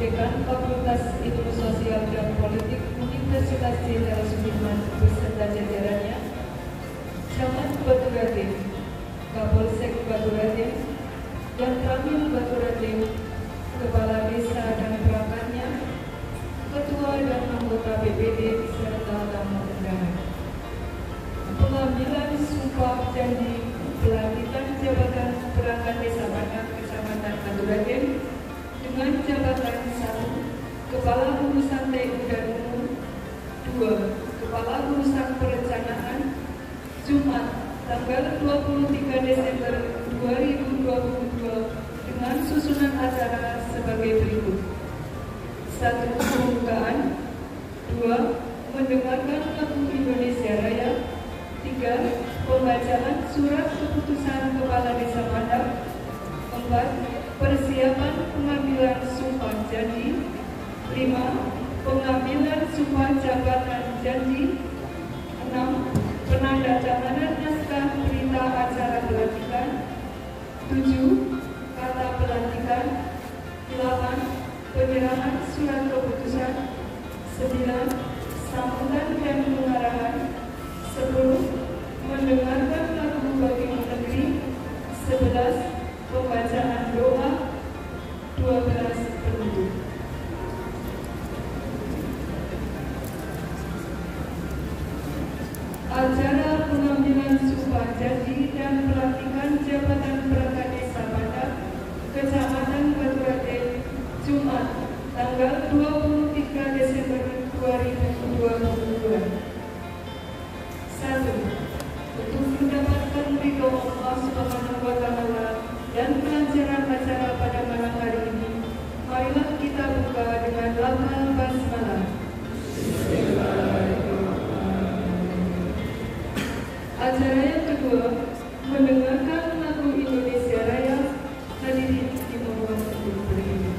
Dekan Fakultas Ilmu Sosial dan Politik Universitas Jenderal Sudirman beserta jajarannya, Camat Baturading, Kapolsek Baturading, dan Ramil Baturading, Kepala Desa dan perangkatnya, Ketua dan anggota BPD serta tamu undangan. Pengambilan sumpah janji pelantikan jabatan perangkat Desa Padang, Kecamatan Baturading dengan jabatan 1. Kepala Urusan TU dan Umum, 2. Kepala Urusan Perencanaan, Jumat tanggal 23 Desember 2022 dengan susunan acara sebagai berikut. 1. Pembukaan, 2. Mendengarkan lagu Indonesia Raya, 3. Pembacaan surat keputusan Kepala Desa Padang, 4. Persiapan pengambilan sumpah janji, 5. Pengambilan sumpah jabatan janji, 6. Penandatanganan naskah berita acara pelantikan, 7. Kata pelantikan, 8. Penyerahan surat keputusan, 9. Sambutan dan pengarahan, 10. Mendengarkan lagu bagi negeri, 11. Pembacaan doa, 12. Penutup. Acara pengambilan sumpah janji dan pelantikan jabatan perangkat Desa Padang, Kecamatan Baturading, Jumat, tanggal 23 Desember 2022. 1. Untuk mendapatkan ridho Allah Subhanahu wa Ta'ala dan kelancaran acara pada malam hari ini, marilah kita buka dengan lafaz basmalah. Acara yang kedua, mendengarkan lagu Indonesia Raya. Hadirin dimohon untuk berdiri.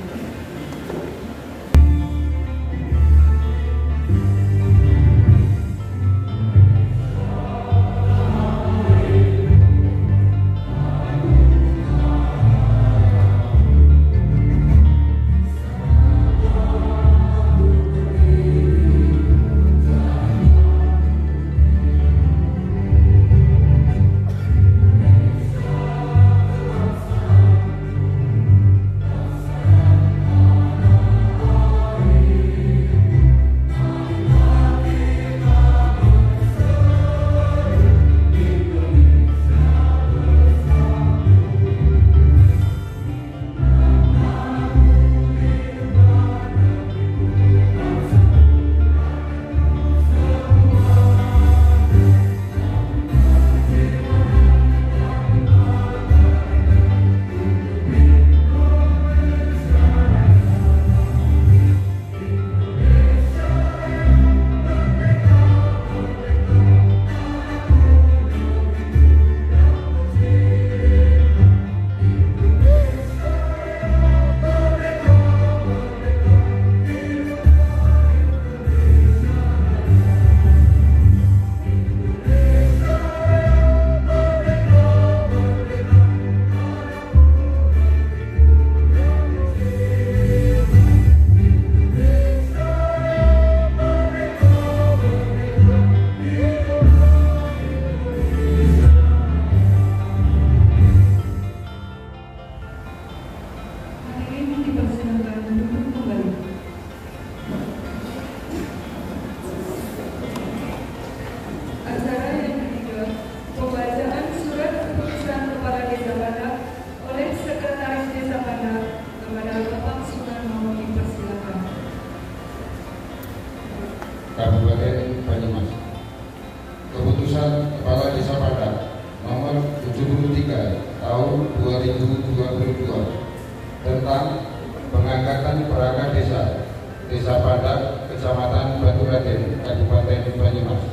Kabupaten Banyumas. Keputusan Kepala Desa Padang nomor 73 tahun 2022 tentang pengangkatan perangkat Desa Padang, Kecamatan Baturading, Kabupaten Banyumas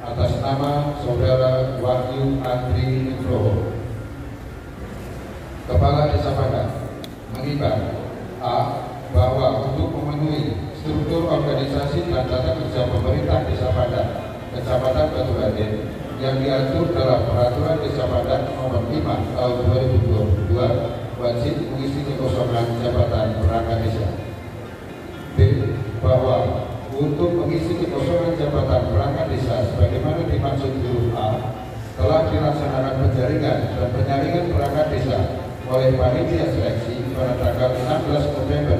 atas nama Saudara Wahyu Andri Nugroho. Kepala Desa Padang mengimbau a. bahwa untuk memenuhi struktur organisasi dan tata kerja pemerintah Desa Padang, Kecamatan Baturading yang diatur dalam Peraturan Desa Padang Nomor 5 Tahun 2022 wajib mengisi kekosongan jabatan perangkat desa. bahwa untuk mengisi kekosongan jabatan perangkat desa sebagaimana dimaksud huruf A telah dilaksanakan penjaringan dan penyaringan perangkat desa oleh panitia seleksi pada tanggal 16 November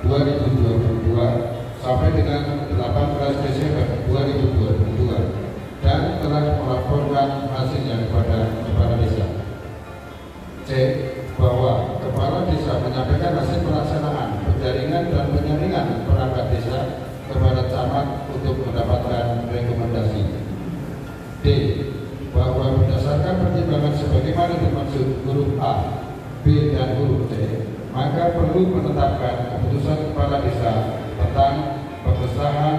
2022 sampai dengan 18 Desember 2022 dan telah melaporkan hasilnya kepada kepala desa. C. Bahwa kepala desa menyampaikan hasil pelaksanaan penjaringan dan penyaringan perangkat desa kepada camat untuk mendapatkan rekomendasi. D. Bahwa berdasarkan pertimbangan sebagaimana dimaksud huruf A, B, dan huruf C, maka perlu menetapkan keputusan kepala desa tentang pengesahan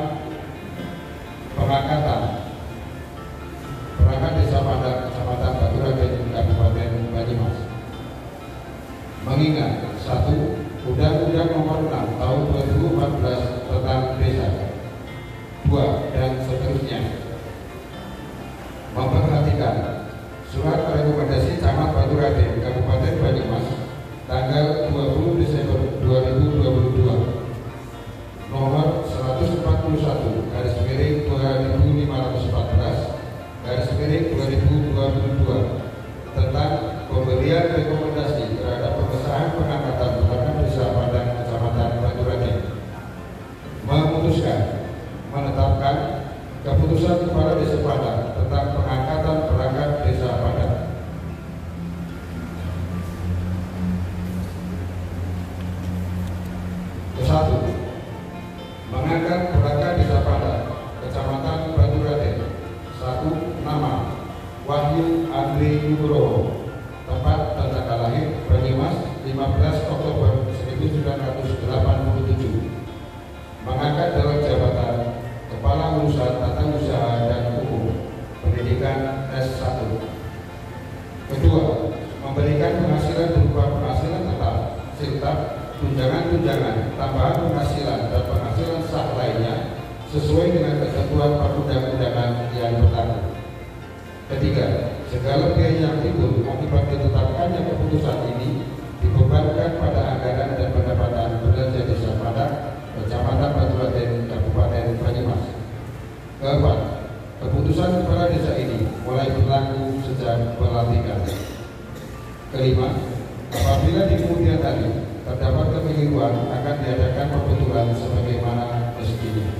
pengangkatan perangkat desa pada Kecamatan Baturaden, Kabupaten Banyumas. Mengingat 1. Undang-Undang Nomor 6 Tahun 2014 tentang Desa 2 dan seterusnya. Memperhatikan surat rekomendasi Camat Baturaden, Kabupaten Banyumas tanggal 20 Desember 2022 nomor 141 /2514/2022 tentang pemberian rekomendasi terhadap pengesahan pengangkatan perangkat desa pada Kecamatan Baturaden, memutuskan menetapkan keputusan kepala desa Padang tentang pengangkatan perangkat desa Padang. Ke-1. Mengangkat perangkat desa Padang, Kecamatan Baturaden. 1. Nama Wahyu Andri Nugroho, tempat dan tanggal lahir Banyumas 15 Oktober 1987. Mengangkat dalam jabatan Kepala Urusan Tata Usaha dan Umum Pendidikan S1. Kedua, memberikan penghasilan berupa penghasilan tetap serta tunjangan-tunjangan, tambahan penghasilan dan penghasilan sah lainnya sesuai dengan ketentuan perundang-undangan yang berlaku. Ketiga, segala biaya yang timbul akibat ditetapkannya keputusan ini dibebankan pada anggaran dan pendapatan belanja desa Padang, Kecamatan Baturaden, Kabupaten Banyumas. Keempat, keputusan kepala desa ini mulai berlaku sejak pelantikan. Kelima, apabila di kemudian hari terdapat kekeliruan akan diadakan pembentukan sebagaimana mestinya.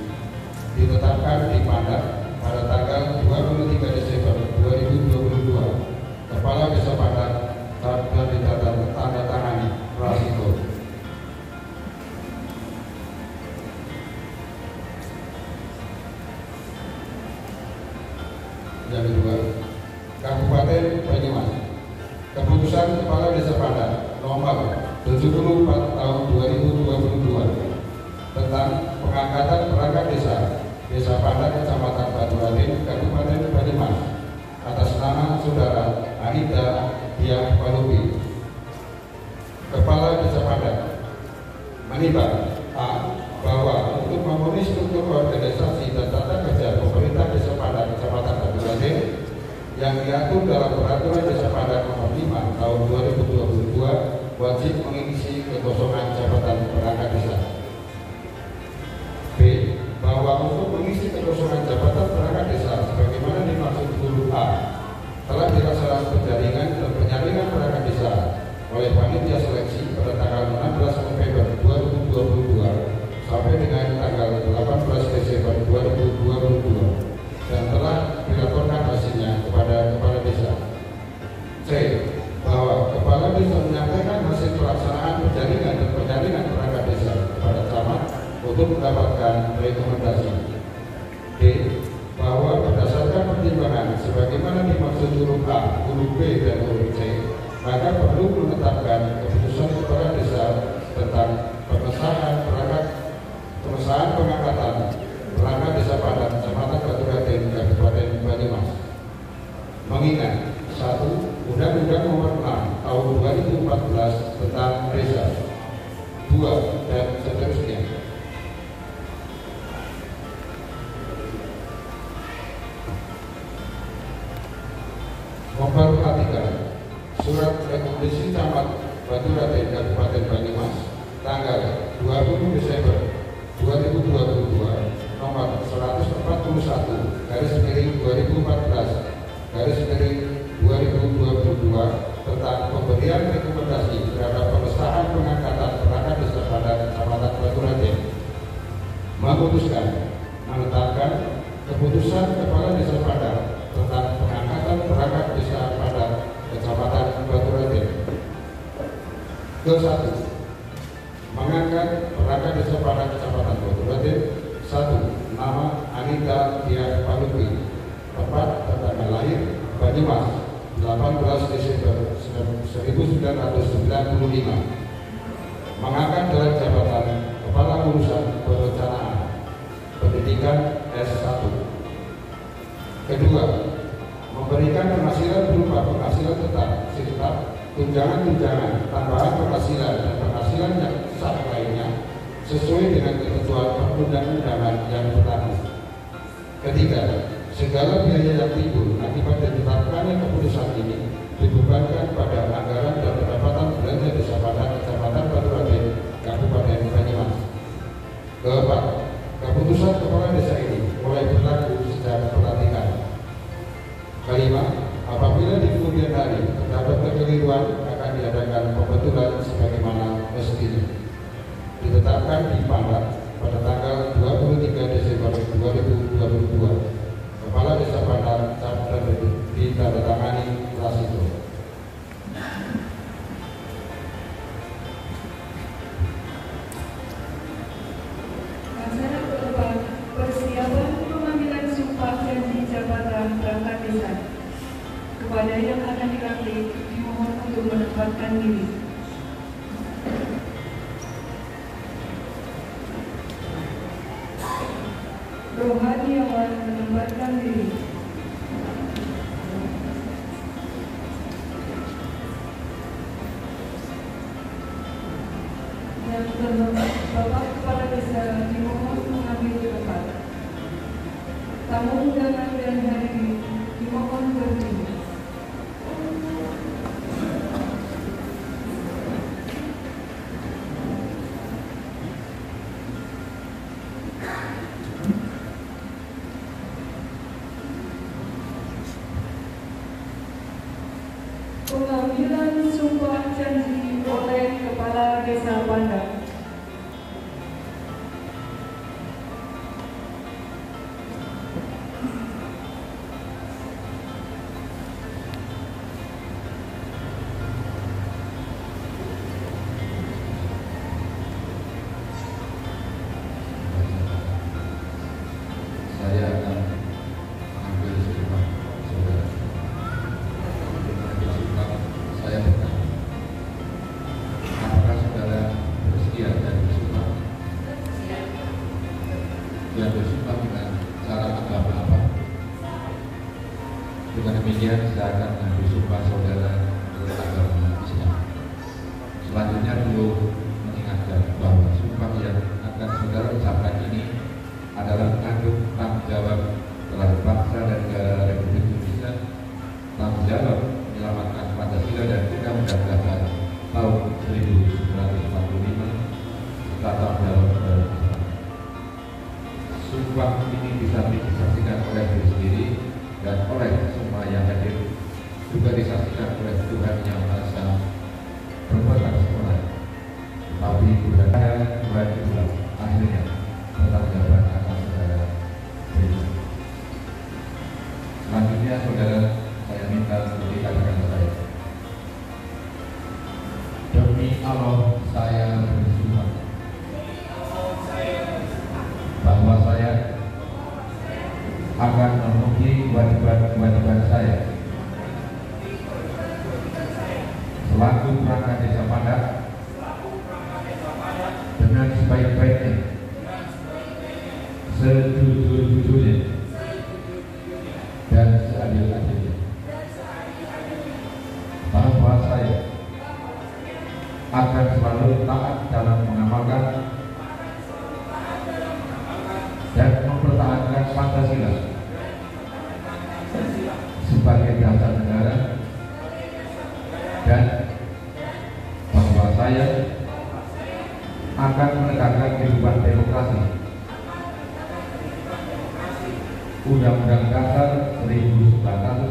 Ditetapkan di Padang pada tanggal 23 Desember 2022, Kepala Desa Padang dan ditandatangani Prasito. Yang kedua, Kabupaten Banyumas. Keputusan Kepala Desa Padang nomor 74 tahun 2022 tentang pengangkatan perangkat Desa Padang, Kecamatan Baturaden, Kabupaten Banyumas atas nama Saudara Anita Diah Palupi, Kepala Desa Padang, menimbang A. Bahwa untuk memenuhi struktur organisasi dan tata kerja pemerintah Desa Padang, Kecamatan Baturaden yang diatur dalam Peraturan Desa Padang Nomor 5 Tahun 2022 wajib mengisi kekosongan jabatan perangkat desa. B. Bahwa untuk mengisi kekosongan jabatan perangkat desa sebagaimana dimaksud huruf A telah dilaksanakan penjaringan dan penyaringan perangkat desa oleh panitia seleksi pada tanggal 16 November 2022 sampai dengan tanggal 18 Desember 2022 dan telah dilaporkan hasilnya kepada kepala desa. C. Bahwa kepala desa menyampaikan hasil pelaksanaan penjaringan dan penyaringan perangkat desa kepada camat untuk mendapatkan rekomendasi. D. Bahwa berdasarkan pertimbangan sebagaimana dimaksud huruf A, huruf B, dan huruf C, maka perlu menetapkan keputusan kepala desa tentang pengesahan pengangkatan perangkat desa Padang, Kecamatan Baturaden, Kabupaten Banyumas. Mengingat 1. Undang-Undang Nomor 6 Tahun 2014 tentang Desa 2 dan seterusnya. Memperhatikan surat rekomendasi Camat Baturaden, Kabupaten Banyumas tanggal 20 Desember 2022 memutuskan menetapkan keputusan Kepala Desa Padang tentang pengangkatan perangkat Desa Padang Kecamatan Batu Raden. Ke-1. Mengangkat perangkat Desa Padang Kecamatan Batu Raden. 1. Nama Anita Dia Palupi. Tempat tanggal lahir Banyumas 18 Desember 1995. Mengangkat dalam jabatan Kepala Urusan Perencanaan Pendidikan S1. Kedua, memberikan penghasilan berupa penghasilan tetap serta tunjangan-tunjangan, tambahan penghasilan dan penghasilan yang sah lainnya sesuai dengan ketentuan perundang-undangan yang berlaku. Ketiga, segala biaya yang timbul akibat ditetapkannya keputusan ini dibebankan pada anggaran dan pendapatan belanja Desa Padang Kecamatan Batu Raden, Kabupaten Banyumas. Keempat, keputusan Kepala Desa ini mulai berlaku sejak pelantikan. Kelima, apabila di kemudian hari terdapat kekeliruan akan diadakan pembetulan sebagaimana mestinya. Ditetapkan di Padang pada tanggal 23 Desember 2022. Kepala Desa Padang Cabang ditandatangani Lasito. Acara keempat, persiapan pengambilan sumpah janji jabatan perangkat desa. Kepada yang akan dilantik dimohon untuk menempatkan diri. Rohaniawan menempatkan diri. Dan Bapak Kepala Desa dimohon mengambil tempat. Tamu undangan dan hadirin dimohon berdiri. Pengambilan sumpah janji oleh Kepala Desa Padang. Saya akan mengambil sumpah saudara. Saya bertanya, apakah saudara bersedia dan bersumpah? Dan bersumpah dengan cara agama apa? Dengan demikian saya akan mengambil sumpah saudara menurut agama Islam. Selanjutnya perlu mengingatkan bahwa sumpah yang akan saudara ucapkan ini adalah mengandung tanggung jawab terhadap bangsa dan negara Republik Indonesia, tanggung jawab menyelamatkan Pancasila dan Undang-Undang Dasar tahun 1945, serta tanggung jawab terhadap Islam. Sumpah ini bisa disaksikan oleh diri sendiri dan oleh semua yang hadir, juga disaksikan oleh Tuhan Yang Maha Esa berkuasa sempurna. Tapi Tuhan itulah akhirnya pertanggungjawaban akan saudara beri. Selanjutnya saudara, saya minta untuk dikatakan saya. Demi Allah saya bersumpah bahwa saya akan memenuhi kewajiban saya selaku perangkat Desa Padang dengan sebaik-baiknya, sejujur-jujurnya dan seadil-adilnya, bahwa saya akan selalu taat dalam mengamalkan dan mempertahankan Pancasila sebagai dasar negara, dan bahwa saya akan menegakkan kehidupan demokrasi, Undang-Undang Dasar 1945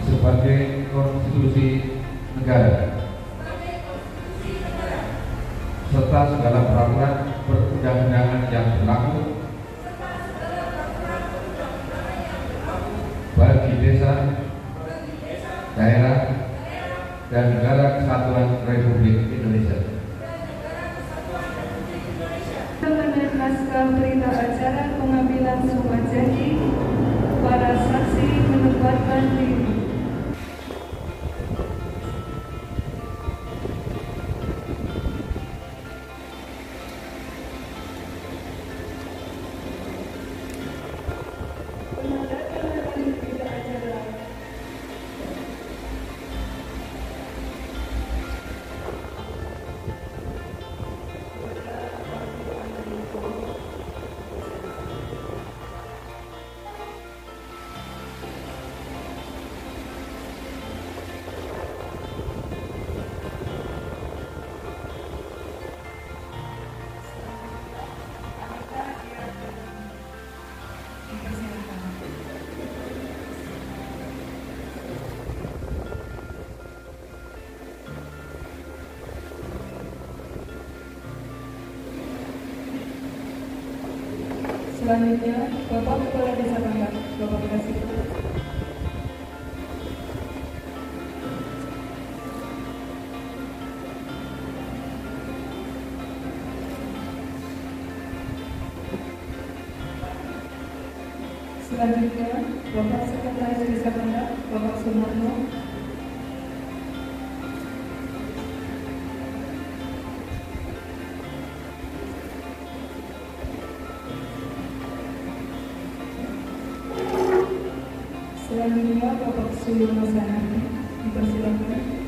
sebagai konstitusi negara, beserta segala peraturan perundang-undangan yang berlaku bagi desa, daerah, dan negara kesatuan Republik Indonesia. Mengenai naskah berita acara pengambilan sumpah janji, para saksi menempatkan diri. Selanjutnya, Bapak Kepala Desa Pandak, Bapak Kasih. Selanjutnya, Bapak Sekretaris Desa Pandak, Bapak Sumarno. Selanjutnya, Bapak Suyono Sanadi, dipersilakan.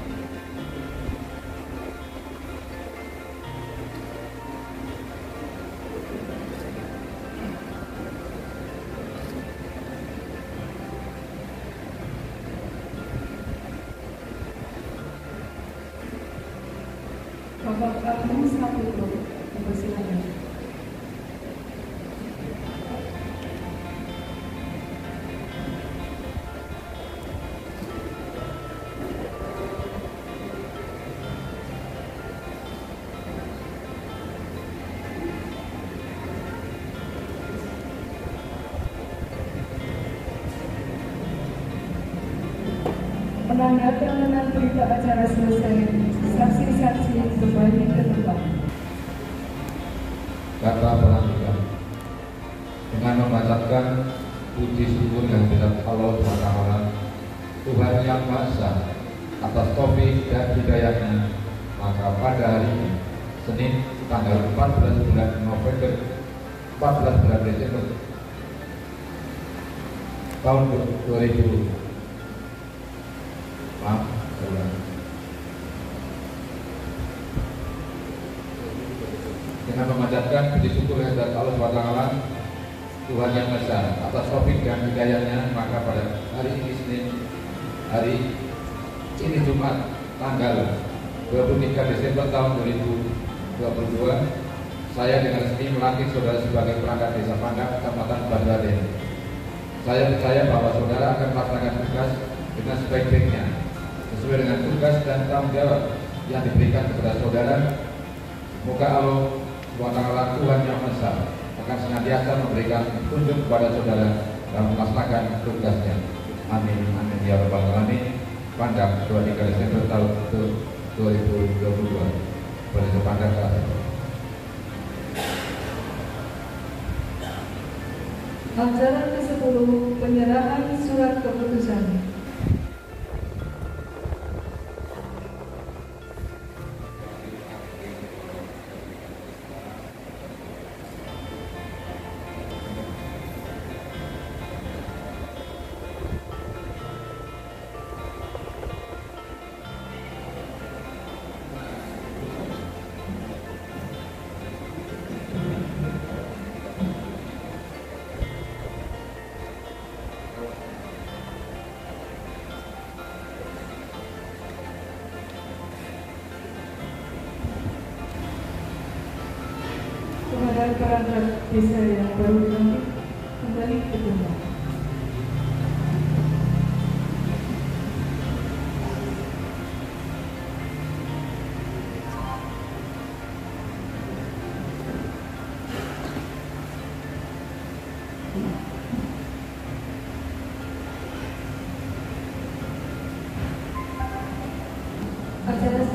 Bapak Agung Saputro, dipersilakan. Penandatanganan berita acara selesai, saksi-saksi kembali ke tempat. Kata pelantikan dengan membacakan puji syukur yang tidak Allah SWT, Tuhan yang Maha Esa, atas taufik dan hidayahnya, maka pada hari ini, Senin tanggal 14 bulan Desember tahun 2000. Dengan memanjatkan puji syukur kehadirat Allah SWT, Tuhan yang Maha Esa, atas taufik dan hidayahnya, maka pada hari ini Senin, hari ini Jumat tanggal 23 Desember tahun 2022, saya dengan resmi melantik saudara sebagai perangkat Desa Pandak, Kecamatan Bandraden. Saya percaya bahwa saudara akan melaksanakan tugas dengan sebaik-baiknya, sesuai dengan tugas dan tanggung jawab yang diberikan kepada saudara. Semoga Allah SWT, Tuhan yang Maha Esa, akan senantiasa memberikan petunjuk kepada saudara dalam melaksanakan tugasnya. Amin, amin ya rabbal alamin. Pandak 23 Desember tahun 2022. Pada Pandak Acara ke-10, penyerahan surat keputusan. Kepada perangkat desa yang baru dilantik, kembali ke tempat.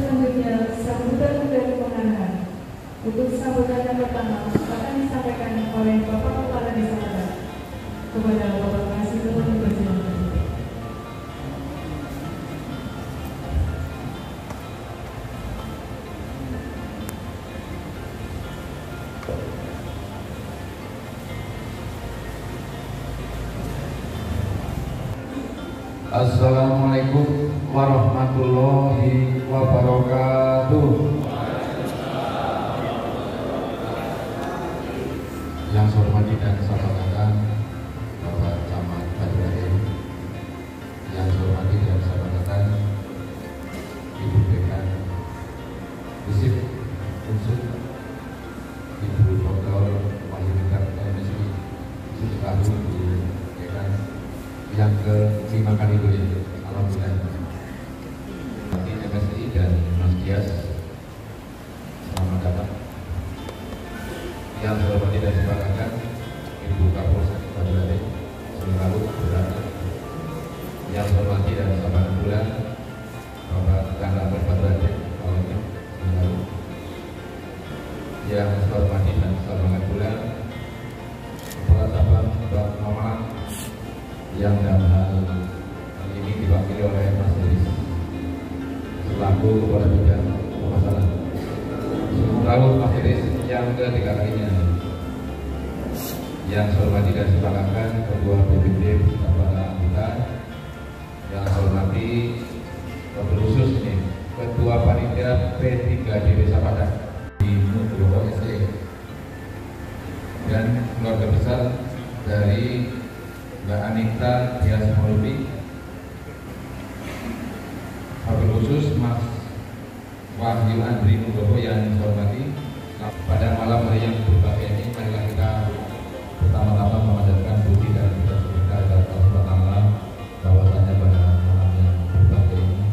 selanjutnya sambutan dari pengarah. Untuk sambutan yang pertama akan disampaikan oleh Bapak Kepala Desa Padat. Kepada Bapak Kasih dipersilakan. Assalamualaikum warahmatullahi wabarakatuh. Yang saya hormati dan saya banggakan Bapak Camat Badurade, yang saya hormati dan saya banggakan Ibu Dekan Visip Unsur, Ibu Dr. Wahyuningsih MSI Sukadu di Dekan yang ke-5 kali beliau, alhamdulillah. MSI dan Mas Dias, selamat datang. Yang saya hormati dan saya banggakan Ibu Kapolsek Badurade, selalu berada. Yang saya hormati dan saya banggakan pula Bapak Kantor Badurade, selalu. Yang saya hormati dan saya banggakan pula Kepala Cabang Mbak Maman, yang dalam hal ini diwakili oleh Mas Deris selaku Kepala Bidang Pemasaran. Lalu Mas Deris yang ketiga kalinya. Yang saya hormati dan saya banggakan Ketua BPD Kepala Anggota, yang saya hormati khusus ini Ketua Panitia P3D Desa Padat di Nugroho SE, dan keluarga besar dari Mbak Anita Dias Mauludi, wabil khusus Mas Wahyu Andri Nugroho yang saya hormati. Pada malam hari yang berbahagia ini, marilah kita pertama-tama memanjatkan puji dan puja kita kepada Allah Taala bahwasanya pada malam yang berbahagia ini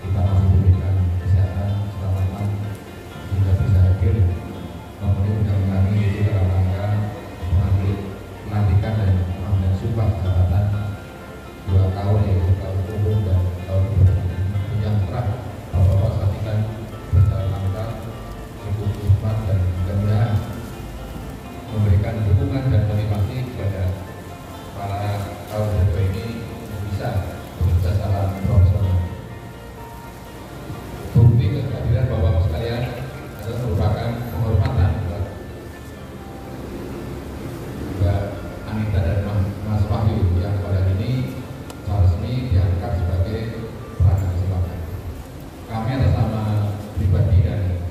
kita masih diberikan kesehatan, keselamatan sehingga bisa hadir memenuhi undang-undang itu dalam rangka melantikan dan sumpah jabatan 2 tahun, yaitu tahun umum dan tahun berikutnya yang telah Bapak saksikan berjalan lancar, cukup cepat, dan mudah-mudahan memberikan dukungan dan motivasi kepada para kaum muda ini yang bisa bekerja secara profesional. Bukti kehadiran Bapak sekalian adalah merupakan penghormatan Mbak Anita dan Mas Wahyu yang pada ini secara resmi diangkat sebagai perangkat kesempatan. Kami atas nama pribadi dan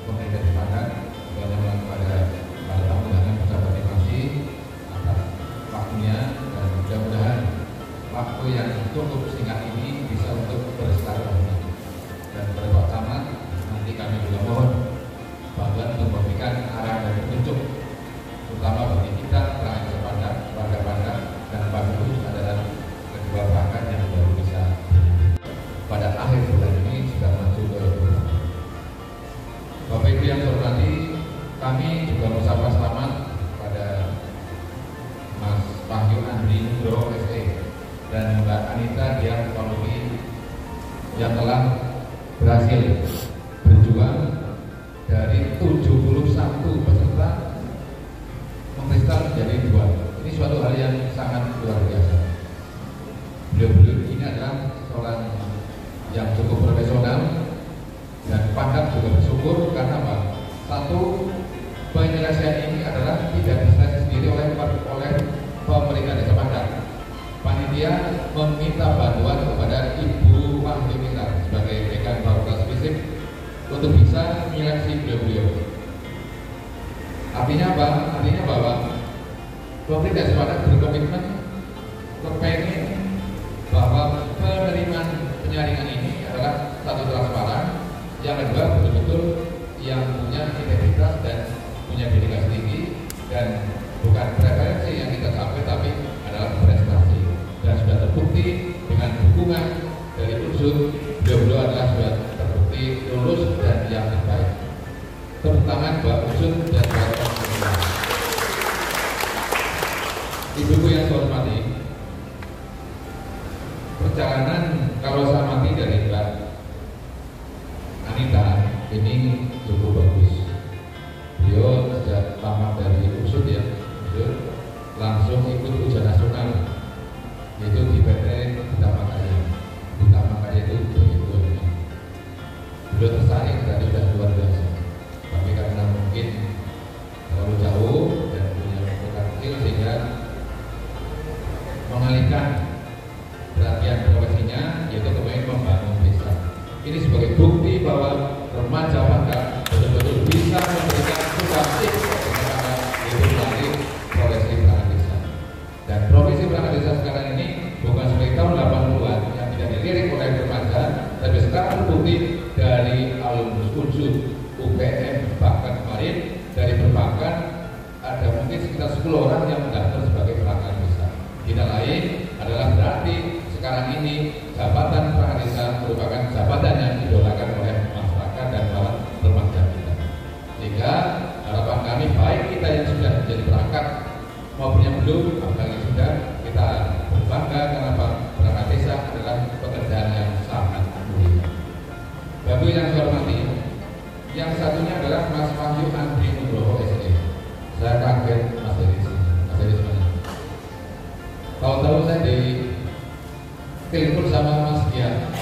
pemerintah di Padat menyampaikan kepada para tamu undangan ucapan terima kasih atas waktunya, dan mudah-mudahan waktu yang cukup singkat ini bisa untuk bersilaturahmi. Dan kepada Pak Camat, nanti kami juga mohon bantuan untuk memberikan arahan dan petunjuk, terutama bagi kita perangkat kesempatan warga Padat, dan Pak Khusus adalah kedua perangkat yang baru bisa pada akhir bulan ini sudah maju ke Bapak Ibu yang saya hormati. Kami juga mengucapkan selamat pada Mas Wahyu Andri Nugroho SE dan Mbak Anita Dias Mauludi yang telah berhasil berjuang dari 71 peserta mengkristal menjadi 2. Ini suatu hal yang sangat luar biasa. Beliau-beliau ini adalah seorang yang cukup profesional, dan Padat juga bersyukur karena apa? Satu, penyelesaian ini adalah tidak diselesaikan sendiri oleh pemerintah Desa Padat. Panitia meminta bantuan kepada Ibu Wahyuningsih sebagai Dekan Fakultas Fisip untuk bisa menyeleksi beliau-beliau. Artinya apa? Artinya bahwa pemerintah Desa Padat berkomitmen kepengen bahwa penerimaan penyaringan ini adalah satu transparan, yang kedua betul-betul yang punya integritas dan punya dedikasi tinggi, dan bukan preferensi yang kita capai tapi adalah prestasi, dan sudah terbukti dengan dukungan dari unsur beliau-beliau adalah sudah terbukti lulus dan yang terbaik. Tepuk tangan Mbak Usun dan Mbak Ibu yang saya hormati, perjalanan kalau saya amati dari Mbak ini cukup bagus. Beliau sejak tamat dari USUD ya, langsung ikut ujian nasional, yaitu di PT Utama Karya itu 2005. Beliau tersaring dari sudah luar biasa, tapi karena mungkin terlalu jauh dan punya bekal kecil sehingga mengalihkan perhatian profesinya, yaitu kemarin membangun desa. Ini sebagai bukti bahwa remaja Bangka betul-betul bisa memberikan sumbangsi yaitu melalui profesi perangkat desa. Dan profesi perangkat desa sekarang ini bukan seperti tahun 80-an yang tidak dilirik oleh remaja, tapi sekarang terbukti dari alumnus unsur UPM bahkan kemarin dari perbankan ada mungkin sekitar 10 orang yang mendaftar sebagai perangkat desa. Tidak lain adalah berarti sekarang ini jabatan perangkat desa merupakan jabatan yang didolakan oleh masyarakat dan para remaja kita. Sehingga harapan kami baik kita yang sudah menjadi perangkat maupun yang belum, apalagi sudah, kita berbangga karena perangkat desa adalah pekerjaan yang sangat mulia. Bapak yang saya hormati, yang satunya adalah Mas Wahyu Andri Nugroho SE. Saya kaget Mas Deris mana? Tahu-tahu saya di telepon sama Mas Gian,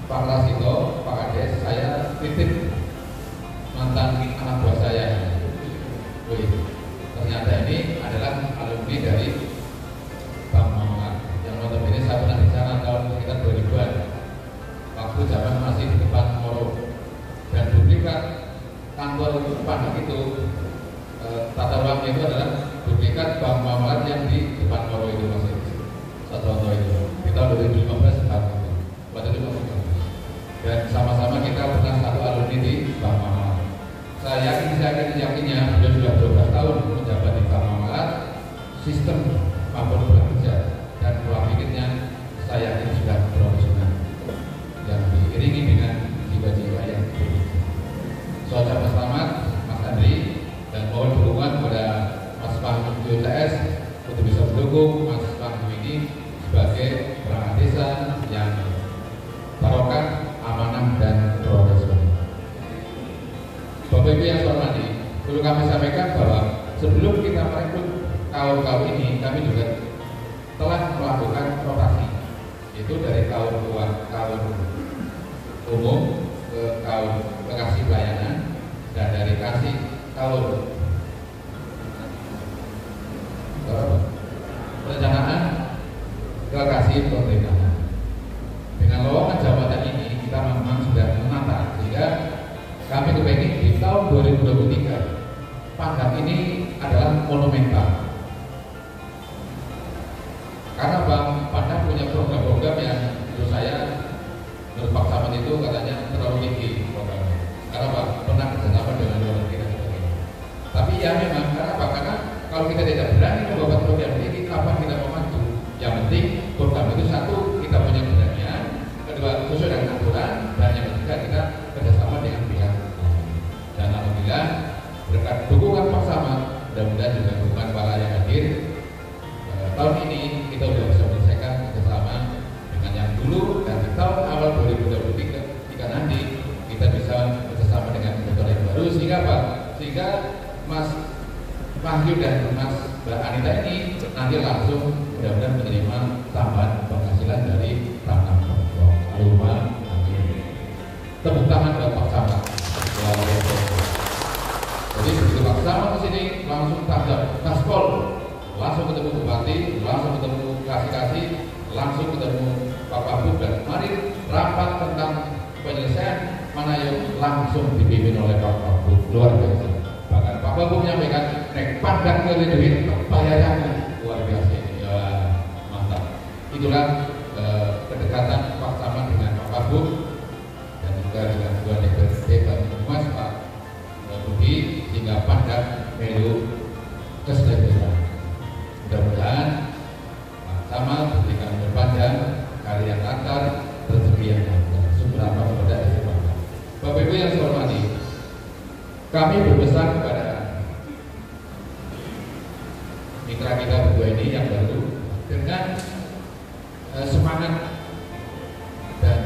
Pak Lasito, Pak Kades, saya titip mantan anak buah saya. Wih, ternyata ini adalah alumni dari Bang Mamat yang notabene saya pernah di sana tahun sekitar 2000-an, waktu zaman masih di depan Moro, dan duplikat kantor Pandang itu tata ruangnya itu adalah duplikat Bang Mamat yang di depan Moro itu masih satu contoh itu di tahun 2015 waktu itu masih bagus. Dan sama-sama kita pernah satu alumni di Bang Mamat. Saya yakinnya beliau sudah 12 tahun menjabat di Bang Mamat, sistem maupun bekerja, dan pola pikirnya saya yakin sudah profesional yang diiringi dengan jiwa-jiwa yang berbeda. Saya ucapkan selamat Mas Andri dan mohon dukungan kepada Mas Wahyu UTS untuk bisa mendukung Mas Wahyu ini sebagai perangkat desa yang barokah, amanah dan profesional. Bapak Ibu yang saya hormati, perlu kami sampaikan bahwa sebelum kita merekrut kaum ini, kami juga telah melakukan rotasi, yaitu dari kaum umum ke kaum kasih pelayanan, dan dari kasih kaum perencanaan ke kasih pemerintahan. Dengan lowongan jabatan ini kita memang sudah menata, sehingga kami kepingin di tahun 2023 Pangkat ini adalah monumental. Karena Bang Pandang punya program-program yang menurut saya, menurut Pak Saman itu katanya terlalu tinggi programnya. Karena Pak pernah kerjasama dengan luar negeri dan sebagainya. Tapi ya memang karena apa? Karena kalau kita tidak berani membuat program ini, kapan kita mau maju? Yang penting program itu satu kita punya keberanian, kedua sesuai dengan aturan, dan yang ketiga kita kerjasama dengan pihak. Dan alhamdulillah berkat dukungan Pak Saman, mudah-mudahan juga dukungan para yang hadir, tahun ini kita sudah bisa menyelesaikan kerjasama dengan yang dulu, dan di tahun awal 2023 nanti kita bisa bersama dengan metode yang baru, sehingga apa? Sehingga Mas Wahyu dan Mas Mbak Anita ini nanti langsung mudah-mudahan menerima tambahan penghasilan dari tanam pokok. Alumni, amin. Tepuk tangan buat Pak Saman. Jadi begitu Pak Saman ke sini langsung tanggap Kaspol, langsung ketemu Bupati, langsung ketemu Kasih, langsung ketemu Pak Wagub, dan mari rapat tentang penyelesaian mana yang langsung dipimpin oleh Pak Wagub. Luar biasa. Bahkan Pak Wagub menyampaikan nek Pandang ke duit bayarannya luar biasa. Ya, mantap. Itulah kedekatan Pak Saman dengan Pak Wagub dan juga dengan Ketua DPRD Pak Mas Pak Budi, sehingga Pandang melu kesejahteraan. Mudah-mudahan sama berikan berpanjang karya latar rezeki yang seberapa kepada Bangka. Bapak Ibu yang saya hormati, kami berpesan kepada mitra kita berdua ini yang baru dengan semangat dan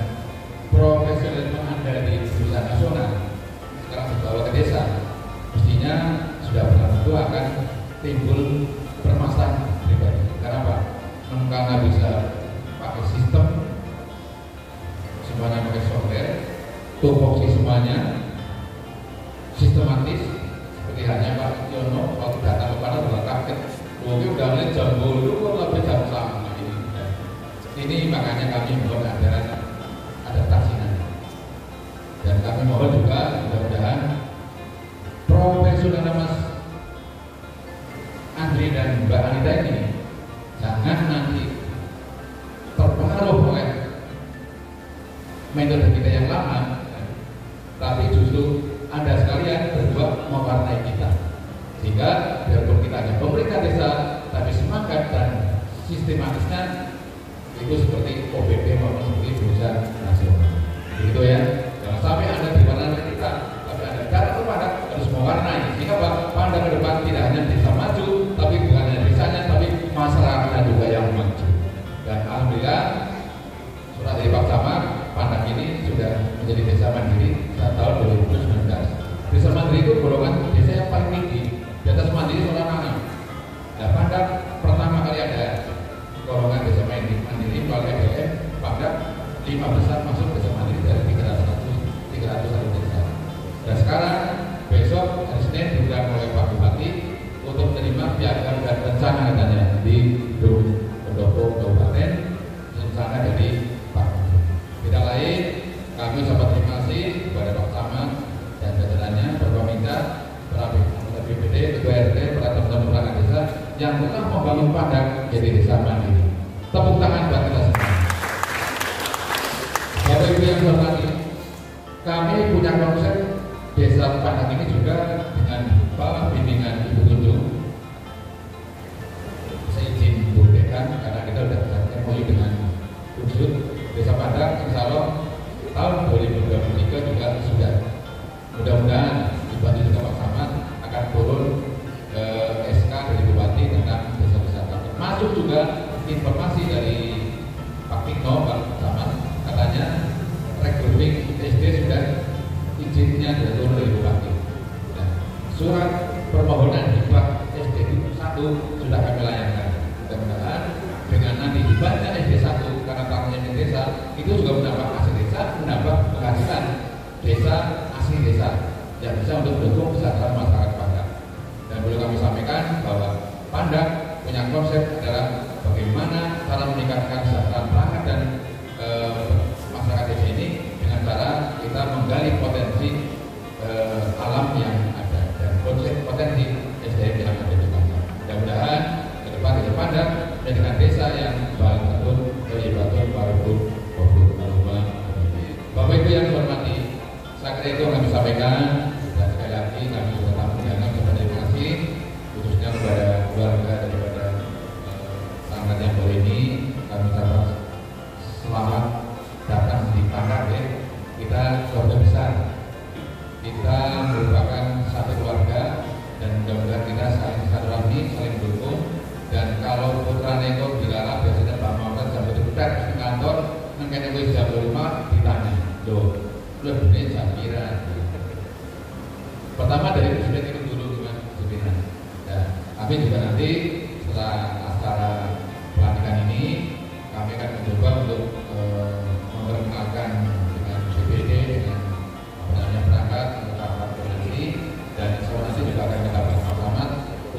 profesionalisme Anda di perusahaan nasional, tupoksi semuanya sistematis, seperti hanya Pak Yono waktu datang kepada buat kaget, mungkin udah mulai jam 10 kok lebih jam sama ini. Ini makanya kami mohon ada adaptasi nanti, dan kami mohon juga mudah-mudahan profesional Mas Andri dan Mbak Anita ini jangan nanti terpengaruh oleh metode kita yang lama, tapi justru Anda sekalian berdua mewarnai kita, sehingga biarpun kita hanya pemerintah desa, tapi semangat dan sistematisnya itu seperti OPP maupun seperti perusahaan nasional. Begitu ya, jangan sampai Anda diwarnai kita, tapi Anda datang kepada harus mewarnai, sehingga Anda ke depan tidak hanya desa maju, tapi bukan hanya desanya, tapi masyarakatnya juga yang maju. Dan alhamdulillah surat dari Pak Camat, Pandak ini sudah menjadi desa mandiri sejak tahun 2019. Desa mandiri itu golongan desa yang paling tinggi. Di atas mandiri Soranana. Nah, Pandak pertama kali ada golongan desa mandiri melalui BLM. Pandak 5 besar masuk desa mandiri dari 300 desa. Dan sekarang besok hari Senin diundang oleh Pak Bupati untuk menerima piagam dan rencana katanya di Pendopo Kabupaten rencana dari Pak. Tidak lain, kami ucapkan terima kasih kepada Pak Camat dan jajarannya, Perkominda, para BPD, Ketua RT, para teman-teman perangkat desa yang telah membangun Pandak jadi desa mandiri. Tepuk tangan buat kita semua. Bapak Ibu yang hormati, kami punya konsep desa Pandak ini juga dengan bawah bimbingan Ibu Tunjung. Saya izin buatkan karena kita sudah MOU dengan Unsur Desa Pandak, insya Allah tahun 2023 juga sudah, mudah-mudahan dibantu juga Pak Camat akan turun SK dari Bupati tentang desa wisata. Masuk juga informasi dari Pak Tino, Pak Camat, katanya rekrutmen SD sudah izinnya sudah turun dari Bupati. Nah, surat permohonan hibah SD 1 sudah kami layangkan. Mudah-mudahan dengan nanti hibahnya SD 1 karena tanahnya di desa itu juga menambah aset desa, menambah penghasilan desa, asli desa yang bisa untuk mendukung kesejahteraan masyarakat Pandak. Dan perlu kami sampaikan bahwa Pandak punya konsep adalah bagaimana cara meningkatkan kesejahteraan perangkat dan masyarakat desa ini dengan cara kita menggali potensi alam yang ada dan konsep potensi SDM yang ada di Pandak. Mudah-mudahan ke depan desa Pandak menjadikan desa yang paling betul, terlibatkan baru Bapak Ibu yang hormati, saya kira itu yang kami sampaikan. Dan sekali lagi kami juga tamu undangan kepada terima kasih khususnya kepada keluarga daripada sangat yang baru ini. Kami ucapkan selamat datang di Pandak ya. Kita keluarga besar, kita merupakan satu keluarga dan mudah-mudahan kita saling silaturahmi, saling mendukung. Dan kalau putra neko dilarang biasanya Pak Mamat jam berdebat di kantor, mungkin itu jam 5 ditanya, loh, lebih jam kira. Pertama dari presiden itu dulu gimana sebenarnya. Ya, kami juga nanti setelah acara pelantikan ini, kami akan mencoba untuk memperkenalkan dengan BPD, dengan perangkat, untuk rapat koordinasi, dan insya Allah nanti juga akan kita bahas bersama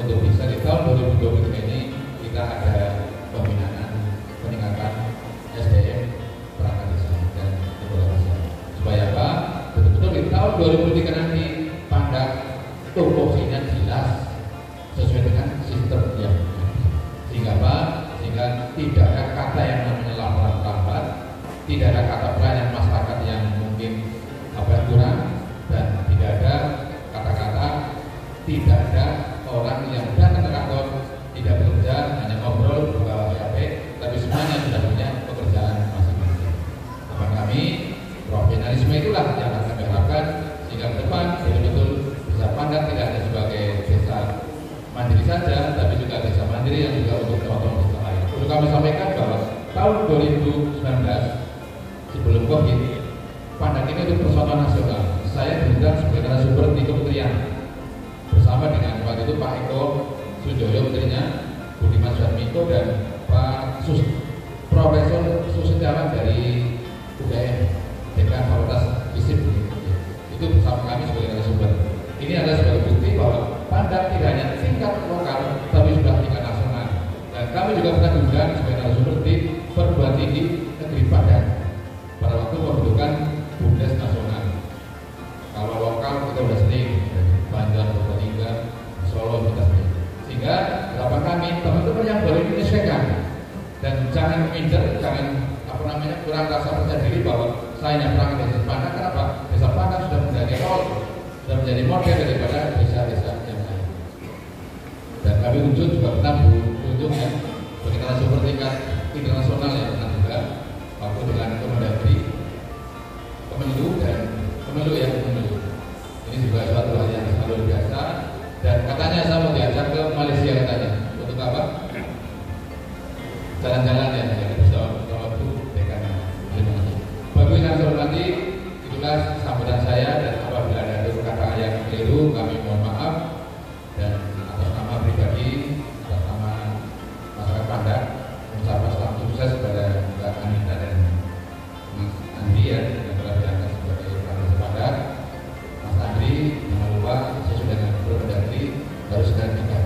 untuk bisa di tahun 2023 ini kita ada pembinaan peningkatan SDM perangkat desa dan kepala desa supaya apa betul-betul di tahun 2003 nanti Pandak tupoksinya jelas sesuai dengan sistem yang ada. Sehingga apa? Sehingga tidak ada kata yang namanya lambat, tidak ada kata pelayanan masyarakat yang mungkin kurang, dan tidak ada kata-kata, tidak ada orang yang datang ke kantor tidak bekerja, hanya ngobrol, berbawa HP, tapi semuanya sudah punya pekerjaan masing-masing. Teman kami, profesionalisme itulah yang akan kami harapkan sehingga ke depan betul-betul desa Pandak tidak hanya sebagai desa mandiri saja, tapi juga desa mandiri yang juga untuk contoh desa lain. Perlu kami sampaikan bahwa tahun 2019 sebelum COVID, Pandak ini untuk persatuan nasional. Saya diundang sebagai narasumber di kementerian bersama dengan waktu itu Pak Eko Sujoyo menterinya, Budiman Suatmiko dan Pak Profesor Susidawan dari UGM Dekan Fakultas Fisip. juga pernah diundang sebagai narasumber di perguruan tinggi negeri Padang pada waktu pembentukan BUMDes nasional. Kalau lokal kita sudah sering, Banjar, Purbalingga, Solo kita sering. Sehingga harapan kami teman-teman yang baru ini menyesuaikan dan jangan minder, jangan kurang rasa percaya diri bahwa saya yang pernah ke desa Padang. Kenapa? Desa Padang sudah menjadi sudah menjadi model daripada desa-desa yang lain. Dan kami Unsur juga pernah berkunjung ya sebagai narasumber tingkat internasional yang pernah juga waktu dengan Kemendagri, Kemenlu dan Kemenlu. Ini juga suatu hal yang luar biasa. Dan katanya saya mau diajak ke Malaysia katanya. Untuk apa? Jalan-jalan ya. Waktu dekan. Bagi yang saya hormati, itulah sambutan saya, dan apabila ada kata yang keliru kami mohon maaf. Dan atas nama pribadi, atas nama masyarakat Padang, mengucapkan selamat sukses kepada Mbak Anita dan Mas Andri yang telah diangkat sebagai Kapolres Padang. Mas Andri, jangan lupa sesudah dengan Kemendagri baru segera pindah.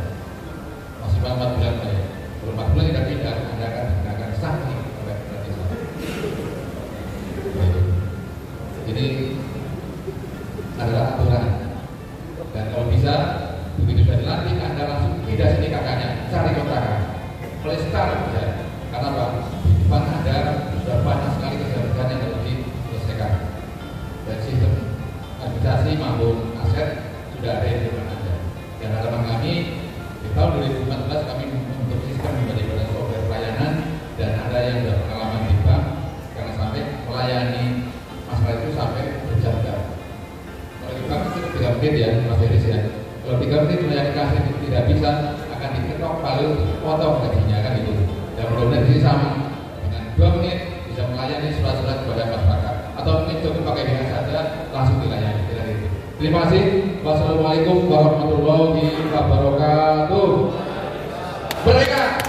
Masih 4 bulan ya. Kalau 4 bulan tidak pindah, Anda akan digunakan sanksi oleh desa. Jadi adalah aturan. Dan kalau bisa begitu sudah dilantik, Anda langsung pindah sini kakaknya, cari kontrakan. Pelestar ya. Karena Pak, di depan Anda sudah banyak sekali kerjaan yang harus diselesaikan. Dan sistem administrasi maupun aset sudah ada di depan Anda. Dan harapan kami di tahun 2014 kami membentuk sistem daripada software pelayanan, dan ada yang sudah pengalaman di bank karena sampai melayani masalah itu sampai berjam-jam. Kalau di bank itu tidak mungkin ya, Mas Iris ya. Kalau 3 menit melayani kasir tidak bisa, akan diketok palu, potong gajinya kan itu. Dan mudah-mudahan ini sama dengan 2 menit bisa melayani surat-surat kepada masyarakat, atau mungkin cukup pakai dengan saja langsung dilayani. Terima kasih. Wassalamualaikum warahmatullahi wabarakatuh. Merdeka.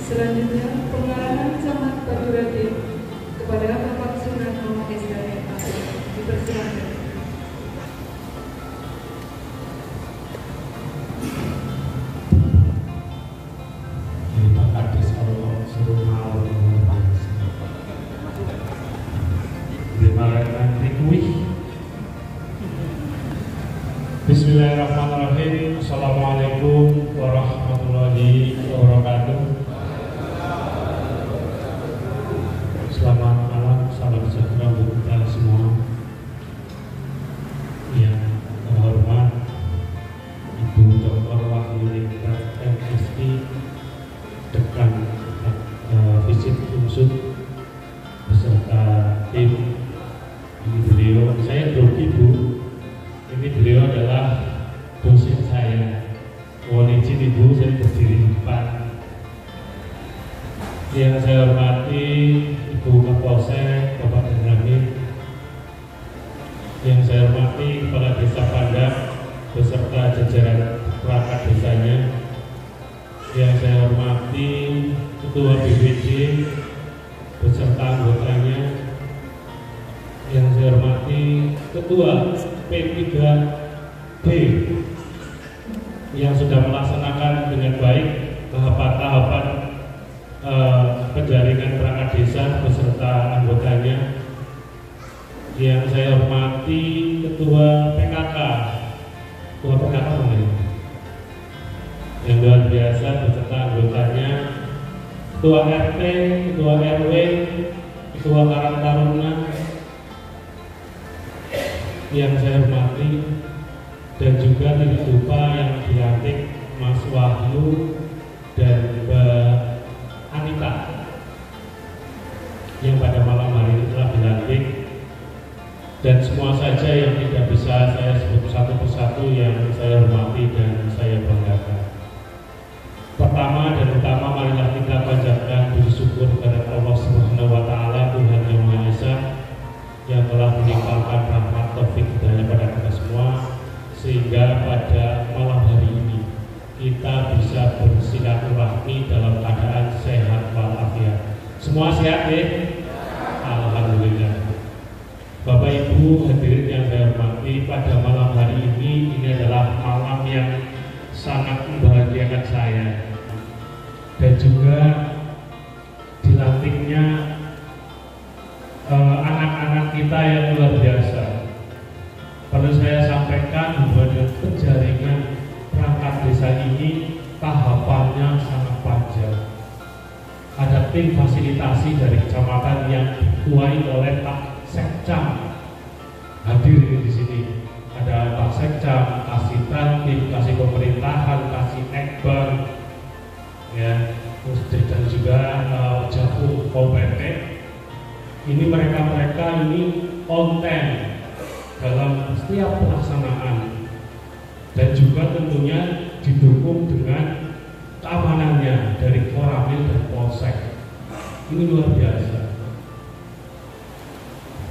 Selanjutnya, pengarahan Camat Batu Raden kepada Bapak Sunarno SDM dipersilakan. Terima kasih Allah seluruh Bismillahirrahmanirrahim. Assalamualaikum warahmatullahi wabarakatuh. Selamat malam, salam sejahtera untuk kita semua. Yang terhormat Ibu Dr. Wahyuningrat MSI, Dekan Fisip Unsur beserta tim. Ini beliau, saya grogi Bu. Ini beliau adalah dosen saya. Mohon izin Ibu, saya berdiri di depan. Yang saya hormati Ibu Kapolsek, Bapak Ramil. Yang saya hormati Kepala Desa Padang beserta jajaran perangkat desanya. Yang saya hormati Ketua BPD beserta anggotanya. Yang saya hormati Ketua P3D yang sudah melaksanakan dengan baik tahapan-tahapan penjaringan perangkat desa beserta anggotanya. Yang saya hormati Ketua PKK yang luar biasa beserta anggotanya, Ketua RT, Ketua RW, Ketua Karang Taruna. Yang saya hormati, dan juga tidak lupa yang dilantik Mas Wahyu dan Mbak Anita yang pada malam hari ini telah dilantik, dan semua saja yang tidak bisa saya sebut satu persatu yang saya hormati dan saya banggakan. Pertama sehat ya? Alhamdulillah. Bapak Ibu hadirin yang saya hormati, pada malam hari ini adalah malam yang sangat membahagiakan saya, dan juga dilantiknya anak-anak kita yang luar biasa. Perlu saya sampaikan bahwa penjaringan perangkat desa ini tahapannya sangat panjang. Ada tim fasilitasi dari kecamatan yang diketuai oleh Pak Sekcam hadir di sini. Ada Pak Sekcam, kasih tim, kasih pemerintahan, kasih ekbar, ya, terus dan juga Jafu Pol PP. Ini mereka ini konten dalam setiap pelaksanaan, dan juga tentunya didukung dengan keamanannya dari Koramil dan Polsek. Ini luar biasa.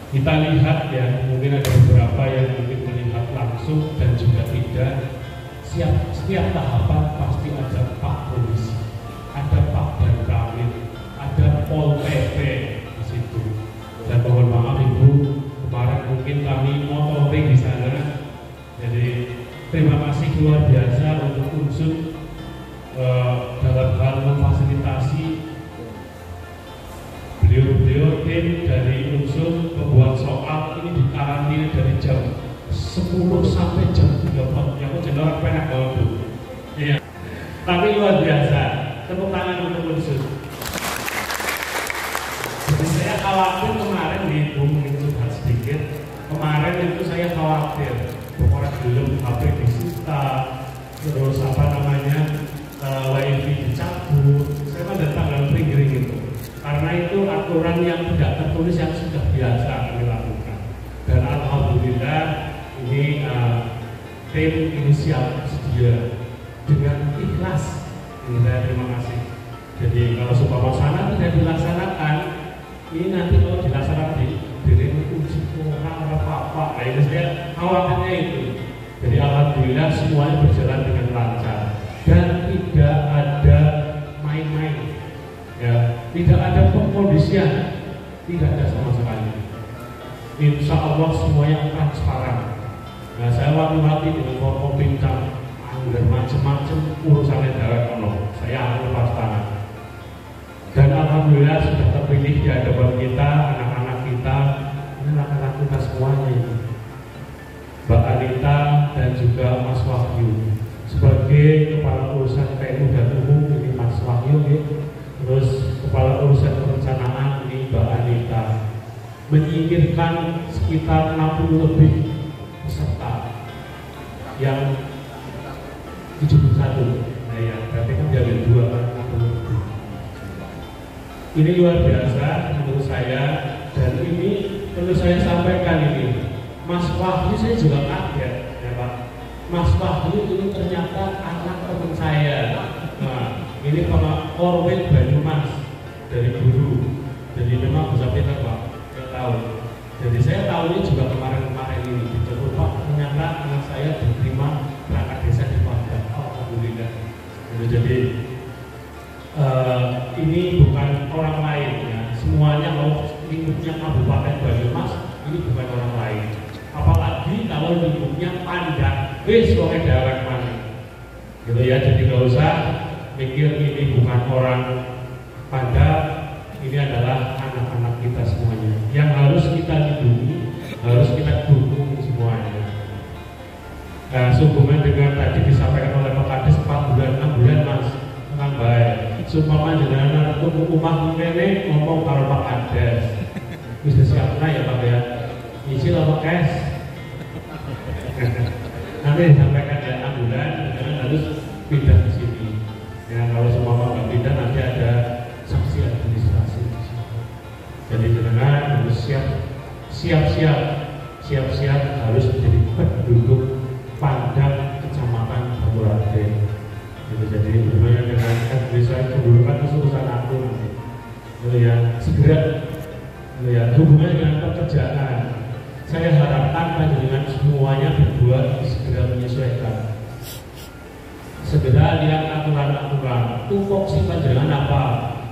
Kita lihat ya, mungkin ada beberapa yang mungkin melihat langsung dan juga tidak. Setiap tahapan pasti ada Pak Polisi, ada Pak Danramil, ada Pol PP di situ. Dan mohon maaf Ibu, kemarin mungkin kami motoring di sana. Jadi terima kasih luar biasa untuk unsur dalam hal memfasilitasi beliau tim dari unsur pembuat soal ini dikarantina dari jam 10 sampai jam 3 yang jadi orang penak waktu. Iya. Tapi luar biasa. Tepuk tangan untuk unsur. Jadi saya khawatir kemarin mungkin curhat sedikit. Kemarin itu saya khawatir pokoknya belum HP disita, terus wifi dicabut. Saya kan ada tanggal ring itu. Karena itu aturan yang tidak tertulis yang sudah biasa kami lakukan. Dan alhamdulillah ini tim inisial sedia dengan ikhlas. Ini saya terima kasih. Jadi kalau supaya sana tidak dilaksanakan, ini nanti kalau dilaksanakan di uji orang apa-apa. Nah ini saya khawatirnya itu. Jadi alhamdulillah semuanya berjalan dengan lancar dan tidak ada main-main. Ya, tidak ada pengkondisian, tidak ada sama sekali. Insya Allah semuanya transparan. Nah, saya wanti-wanti dengan Forkopimda, anggar macam-macam urusan daerah ono, saya lepas tangan. Dan alhamdulillah sudah terpilih di hadapan kita, anak-anak kita, ini anak-anak kita semuanya ini. Mbak Anita dan juga Mas Wahyu sebagai kepala urusan PNU dan umum ini Mas Wahyu ya. Terus kepala urusan perencanaan ini Mbak Anita, menyingkirkan sekitar 60 lebih peserta yang 71. Nah ya, berarti kan jadi 2 kan 60 lebih. Ini luar biasa menurut saya, dan ini perlu saya sampaikan ini. Mas Wahyu saya juga kaget ya Pak. Mas Wahyu ini ternyata anak teman saya. Nah, ini Pak Korwil Banyumas dari guru. Jadi memang bisa pintar Pak, saya tahu. Jadi saya tahu ini juga kemarin ini dicoba Pak, ternyata anak saya diterima perangkat desa di Padang. Alhamdulillah. Jadi ini bukan orang lain ya. Semuanya kalau lingkupnya Kabupaten Banyumas ini bukan orang lain. Apalagi kalau lingkupnya Padang, pokoknya daerah mana. Gitu ya. Jadi nggak usah mikir ini bukan orang Padang, ini adalah anak-anak kita semuanya yang harus kita lindungi, harus kita dukung semuanya. Nah, sehubungan dengan tadi disampaikan oleh Pak Kades 4 bulan, 6 bulan Mas, tenang baik. Sumpama jenengan untuk umah ini ngomong kalau Pak Kades bisa siapkan ya Pak ya, isi lah Pak Kes. Nanti disampaikan ya 6 bulan, jangan harus pindah ke sini. Ya kalau semua nggak pindah nanti ada sanksi administrasi. Jadi jenengan harus siap-siap harus menjadi penduduk Padang Kecamatan Banyuraden. Jadi hubungannya dengan administrasi keburukan itu urusan aku nanti. Ya segera. Ya hubungannya dengan pekerjaan. Saya harapkan panjenengan semuanya berdua segera menyesuaikan. Segera lihat aturan-aturan. Tupoksi panjenengan apa?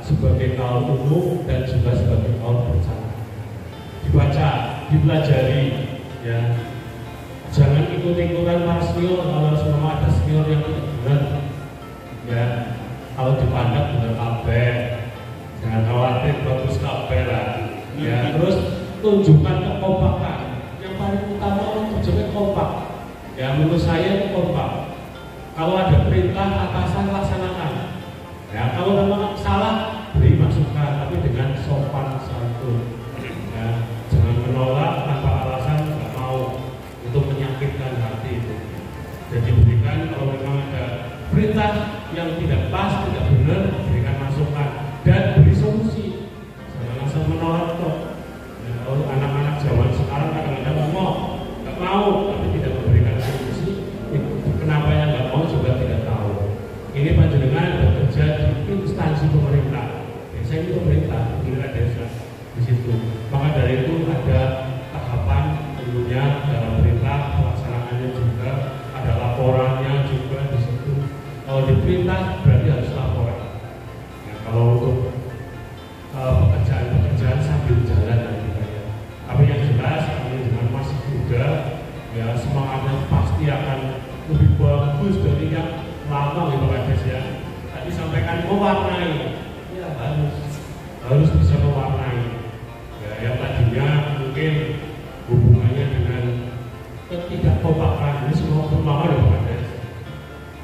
sebagai kaum umum dan juga sebagai kaum berencana. Dibaca, dipelajari, ya. Jangan ikut-ikutan para senior kalau semua ada senior yang tidak benar, ya. Kalau dipandang benar kabeh, jangan khawatir, bagus kabeh lah, ya. Terus tunjukkan kekompakan. Yang paling utama untuk jaga kompak, ya. Menurut saya kompak. Kalau ada perintah atasan laksanakan. Ya, kalau memang salah beri masukan, tapi dengan sopan santun. Ya, jangan menolak tanpa alasan nggak mau, itu menyakitkan hati itu. Jadi berikan kalau memang ada perintah yang tidak pas, tidak benar, berikan masukan dan beri solusi. Jangan langsung menolak kok. Ya, kalau anak-anak zaman sekarang kadang-kadang nggak mau, tapi tidak memberikan solusi. Kenapa yang nggak mau juga tidak tahu. Ini panjenengan bekerja di instansi pemerintah. Saya ini pemerintah, pemerintah desa di situ. Maka dari itu ada tahapan tentunya dalam perintah pelaksanaannya juga, ada laporannya juga di situ. Kalau diperintah berarti harus laporan. Ya, kalau untuk pekerjaan sambil jalan nanti ya. Tapi yang jelas kami dengan masih muda, ya semangatnya pasti akan lebih bagus dari yang lama gitu Pak Des ya. Tadi sampaikan mewarnai, ya harus bisa mewarnai. Ya, yang tadinya mungkin hubungannya dengan ketidakkompakan, ini semua bermakna ya Pak Des.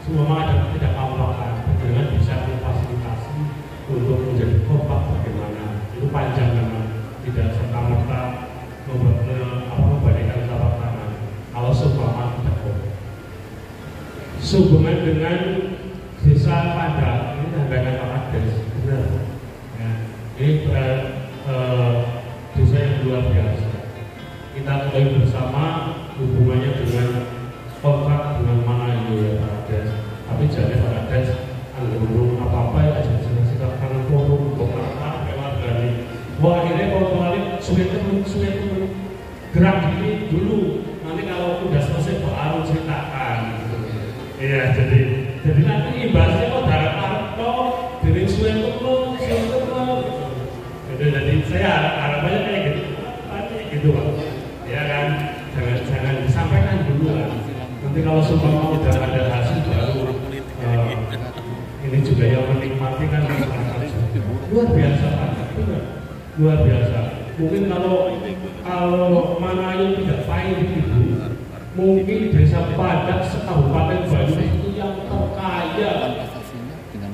Semua ada ketidakkompakan, dengan bisa memfasilitasi untuk menjadi kompak bagaimana. Itu panjang memang, tidak serta-merta membandingkan telapak tangan. Kalau seumpama tidak kompak. Sehubungan dengan desa Padang ini sampaikan Pak Des, benar. Ya, ini desa yang luar biasa. Kita mulai bersama hubungannya dengan kontrak dengan mana itu ya Pak Des. Tapi jangan Pak Des ngomong apa-apa ya aja kita kangen forum kontrak lewat dari. Wah akhirnya kalau balik sulit gerak gini dulu. Nanti kalau udah selesai baru ceritakan. Iya, jadi nanti imbasnya kok darah parto, dari suwe tuh, jadi saya harapannya kayak gitu Pak. Ya kan, jangan disampaikan dulu lah. Nanti kalau semua udah ada hasil baru, ini juga yang menikmati kan luar biasa Pak, luar biasa. Mungkin kalau Manayu tidak pahit itu. Mungkin desa Padang sekabupaten Banyumas itu yang terkaya,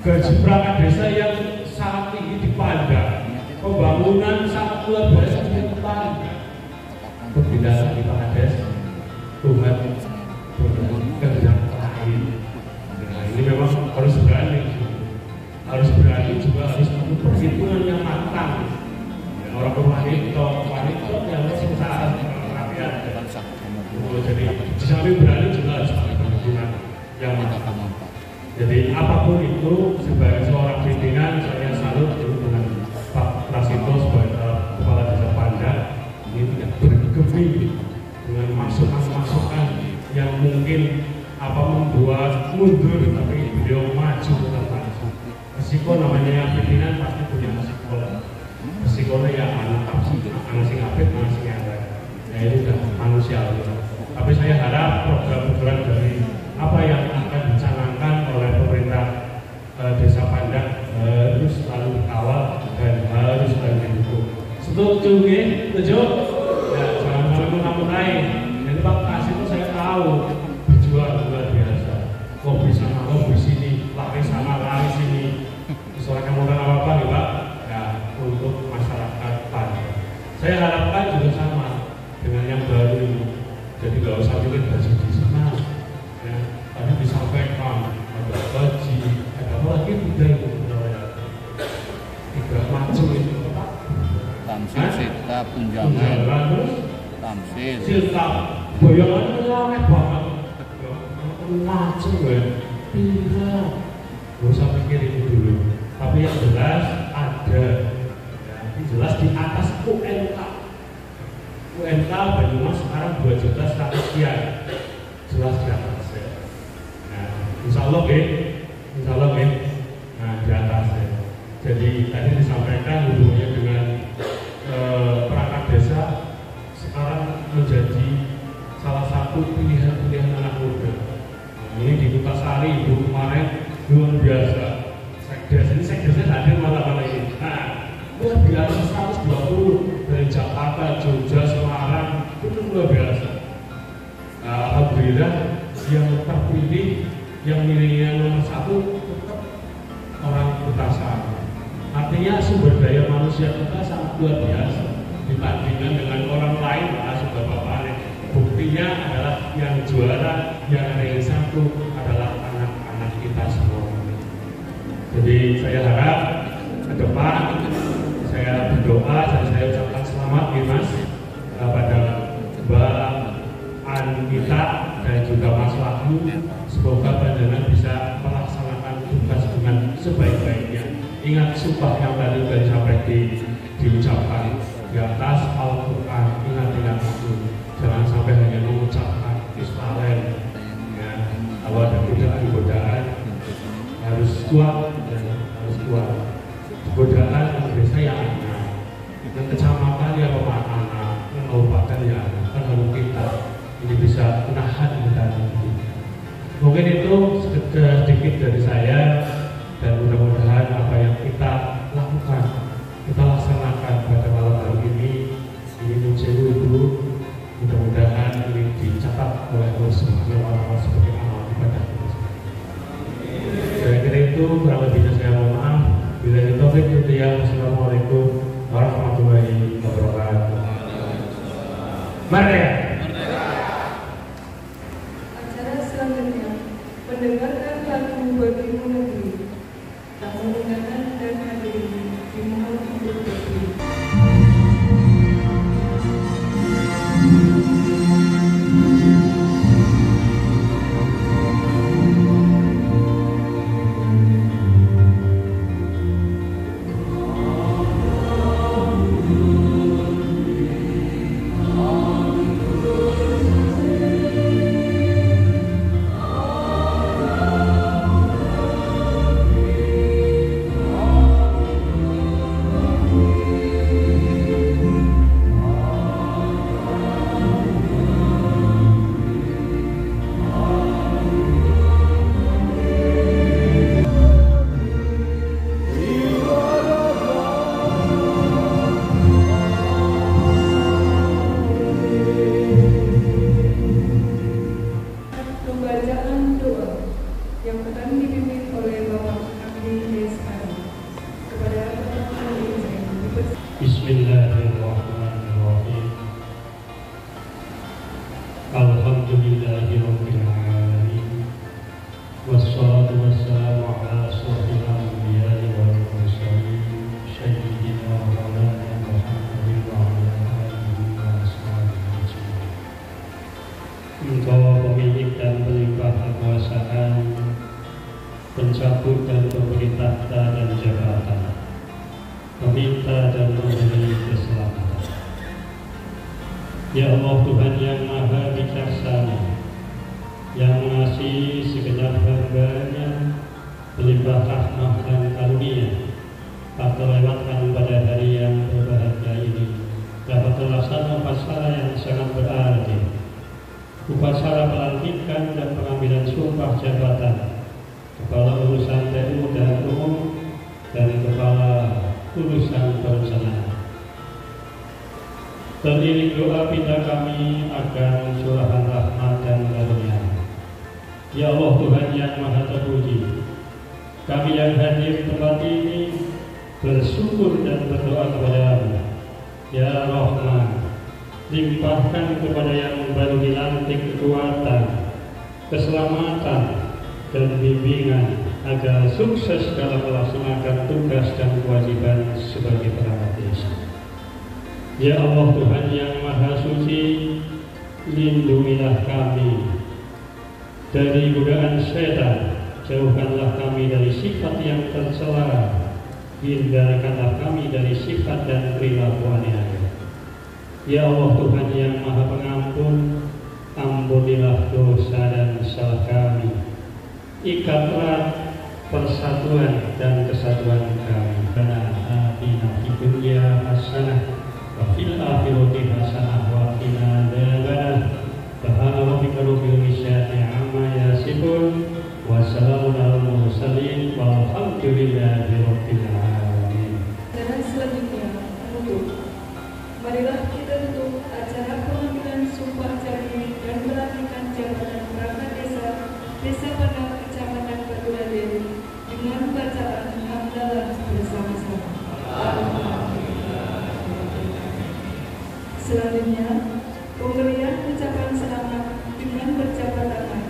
gaji perangkat desa yang sangat tinggi di Padang, pembangunan sangat luar biasa di Padang. Berbeda lagi Pak Des, Tuhan kerjaan lain. Nah ini memang harus berani juga harus perhitungan yang matang. Orang wanita yang sengsara rakyat. Jadi di samping berani juga harus perhitungan yang matang. Jadi apapun itu sebagai seorang pimpinan saya salut dengan Pak Prasetyo sebagai kepala desa Padang ini tidak bergeming dengan masukan-masukan yang mungkin membuat mundur, tapi beliau maju tetap maju. Resiko namanya pimpinan pasti punya resiko. Resikonya ya anak sing apik, anak sing elek. Ya itu sudah manusiawi. Tapi saya harap program-program dari apa yang akan dicanangkan oleh pemerintah desa Padang harus selalu dikawal dan harus selalu didukung. Setuju nggih? Setuju? Ya, jangan mengamuk-amuk. Jadi Pak Prasetyo saya tahu berjuang luar biasa. Lobby sana, lobby sini, lari sana, lari sini. Soalnya orang apa nih Pak? Ya, untuk masyarakat Padang. Saya harapkan juga sama dengan yang baru ini. Jadi nggak usah bikin gaji di sana. Ya, tadi disampaikan ada gaji, ada apa lagi tiga itu, tiga macam itu Pak. Tamsil, sita, tunjangan, terus tamsil, silta, bayangannya aneh banget. Macam ya, tidak. Gak usah pikir itu dulu. Tapi yang jelas ada, ya, yang jelas di atas UMK. UMK Banyumas sekarang 2 juta 100 sekian, jelas di atas ya. Nah, insya Allah nah di atas ya. Jadi tadi disampaikan hubungannya dengan perangkat desa sekarang menjadi salah satu pilihan anak muda. Ini di Kutasari Ibu kemarin luar biasa. Sekdesnya hadir malam ini. Nah, luar biasa 120 dari Jakarta, Jogja, Semarang, itu luar biasa. Nah, alhamdulillah yang terpilih, yang milihnya nomor 1 tetap orang Kutasari. Artinya sumber daya manusia kita sangat luar biasa dibandingkan dengan orang lain. Sudah bapak ini buktinya adalah yang juara, yang ranking 1 adalah anak-anak kita semua. Jadi saya harap ke depan saya berdoa dan saya ucapkan selamat Mas pada Mbak Anita dan juga Mas Wahyu. Semoga panjenengan bisa melaksanakan tugas dengan sebaik-baiknya. Ingat sumpah yang tadi sudah sampai diucapkan di atas Al-Quran. Ingat itu, jangan sampai hanya mengucapkan Israel. Ya, kalau ada godaan harus kuat dan harus kuat. Godaan yang desa ya anak, dan kecamatan ya anak, kabupaten ya kan harus kita ini bisa menahan godaan ini. Mungkin itu sedikit dari saya, dan mudah-mudahan apa yang kita lakukan, kita laksanakan pada malam hari ini menjadi itu, mudah-mudahan ini dicatat oleh Allah Subhanahu wa Ta'ala sebagai amal ibadah kita. Saya kira itu kurang lebihnya saya mohon maaf. Bila ditaufiq hidayah. Wassalamualaikum warahmatullahi wabarakatuh. Merdeka. Acara selanjutnya mendengarkan lagu Bagimu Negeri. Tamu undangan dan hadirin dimohon untuk berdiri. Pembacaan doa yang akan dipimpin oleh Bapak Abdi Deskari kepada Bapak Abdi. Bismillahirrahmanirrahim. Alhamdulillahirabbil alamin. Wassalatu wassalamu ala asyrofil anbiya'i wal mursalin sayyidina wa maulana Muhammadin wa ala alihi wa ashabihi ajmain. Engkau pemilik dan pelimpah kekuasaan, pencabut dan pemberi tahta dan jabatan, meminta dan memberi keselamatan. Ya Allah, Tuhan yang Maha Bijaksana, yang mengasihi segenap hamba-Nya, berlimpah rahmah dan karunia, tak terlewatkan pada hari yang berbahagia ini dapat terlaksana upacara yang sangat berarti, upacara pelantikan dan pengambilan sumpah jabatan Kepala Urusan TU dan Umum dan Kepala Urusan Perencanaan. Teriring doa kita kami akan curahan rahmat dan karunia. Ya Allah, Tuhan yang Maha Terpuji, kami yang hadir di tempat ini bersyukur dan berdoa kepada-Mu. Ya Rahman, limpahkan kepada yang baru dilantik kekuatan, keselamatan, dan bimbingan agar sukses dalam melaksanakan tugas dan kewajiban sebagai perangkat desa. Ya Allah, Tuhan yang Maha Suci, lindungilah kami dari godaan setan, jauhkanlah kami dari sifat yang tercela, hindarkanlah kami dari sifat dan perilaku aneh-aneh. Ya Allah, Tuhan yang Maha Pengampun, ampunilah dosa dan salah kami, ikatlah persatuan dan kesatuan kami. rabbika rabbil izzati amma yasifun wa salamun alal mursalin walhamdulillahi rabbil alamin. Dan selanjutnya menutup. Marilah kita tutup acara pengambilan sumpah janji dan pelantikan jabatan perangkat Desa Padang, Kecamatan Baturaden dengan bacaan hamdalah bersama-sama. Selanjutnya, pemberian ucapan selamat dengan berjabat tangan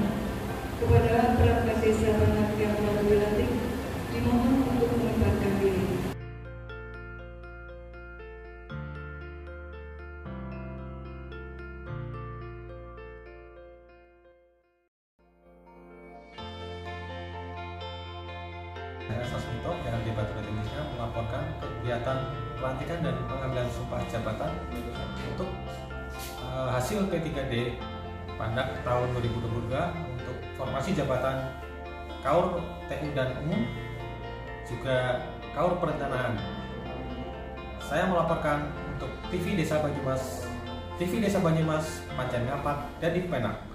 kepada perangkat desa Padang yang baru dilantik dimohon untuk menempatkan diri. Saya Sasmito, RT Baturaden Indonesia melaporkan kegiatan pelantikan dan pengambilan sumpah jabatan untuk hasil P3D Pandak tahun 2022 untuk formasi jabatan Kaur TU dan Umum, juga Kaur Perencanaan. Saya melaporkan untuk TV Desa Banyumas, Panjang Ngapak, dan di Penak.